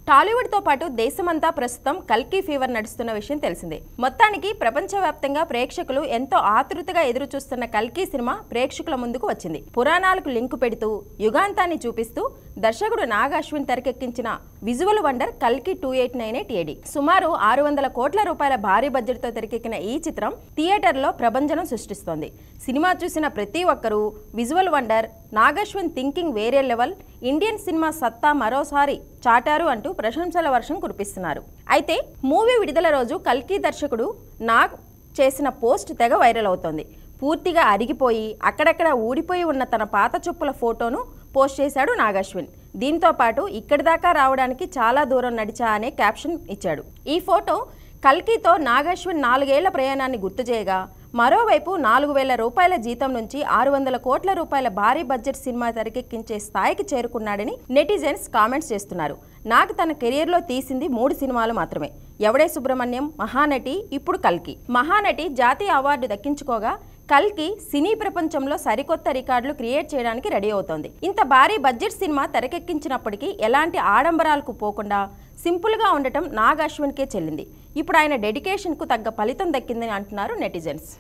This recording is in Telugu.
టాలీవుడ్ తో పాటు దేశమంతా ప్రస్తుతం కల్కి ఫీవర్ నడుస్తున్న విషయం తెలిసిందే. మొత్తానికి ప్రపంచవ్యాప్తంగా ప్రేక్షకులు ఎంతో ఆతృతగా ఎదురు చూస్తున్న కల్కి సినిమా ప్రేక్షకుల ముందుకు వచ్చింది. పురాణాలకు లింకు పెడుతూ యుగాంతాన్ని చూపిస్తూ దర్శకుడు నాగ్ అశ్విన్ తెరకెక్కించిన విజువల్ వండర్ కల్కి 2898 AD. సుమారు 600 కోట్ల రూపాయల భారీ బడ్జెట్ తో తెరకెక్కిన ఈ చిత్రం థియేటర్లో ప్రభంజనం సృష్టిస్తోంది. సినిమా చూసిన ప్రతి ఒక్కరూ visual wonder, Nag Ashwin thinking వేరే లెవెల్, ఇండియన్ సినిమా సత్తా మరోసారి చాటారు అంటూ ప్రశంసల వర్షం కురిపిస్తున్నారు. అయితే మూవీ విడుదల రోజు కల్కి దర్శకుడు నాగ్ చేసిన పోస్ట్ తెగ వైరల్ అవుతోంది. పూర్తిగా అరిగిపోయి అక్కడక్కడ ఊడిపోయి ఉన్న తన పాత చెప్పుల ఫోటోను పోస్ట్ చేశాడు నాగ్ అశ్విన్. దీంతో పాటు ఇక్కడి దాకా రావడానికి చాలా దూరం నడిచా అనే క్యాప్షన్ ఇచ్చాడు. ఈ ఫోటో కల్కితో నాగ్ అశ్విన్ 4 ఏళ్ల ప్రయాణాన్ని గుర్తు చేయగా, మరోవైపు 4,000 రూపాయల జీతం నుంచి 600 కోట్ల రూపాయల భారీ బడ్జెట్ సినిమా తెరకెక్కించే స్థాయికి చేరుకున్నాడని నెటిజన్స్ కామెంట్స్ చేస్తున్నారు. నాగ్ తన కెరియర్లో తీసింది 3 సినిమాలు మాత్రమే. ఎవడే సుబ్రహ్మణ్యం, మహానటి, ఇప్పుడు కల్కి. మహానటి జాతీయ అవార్డు దక్కించుకోగా, కల్కి సినీ ప్రపంచంలో సరికొత్త రికార్డులు క్రియేట్ చేయడానికి రెడీ అవుతోంది. ఇంత భారీ బడ్జెట్ సినిమా తెరకెక్కించినప్పటికీ ఎలాంటి ఆడంబరాలకు పోకుండా సింపుల్గా ఉండటం నాగ్ అశ్విన్కే చెల్లింది. ఇప్పుడు ఆయన డెడికేషన్కు తగ్గ ఫలితం దక్కిందని అంటున్నారు నెటిజన్స్.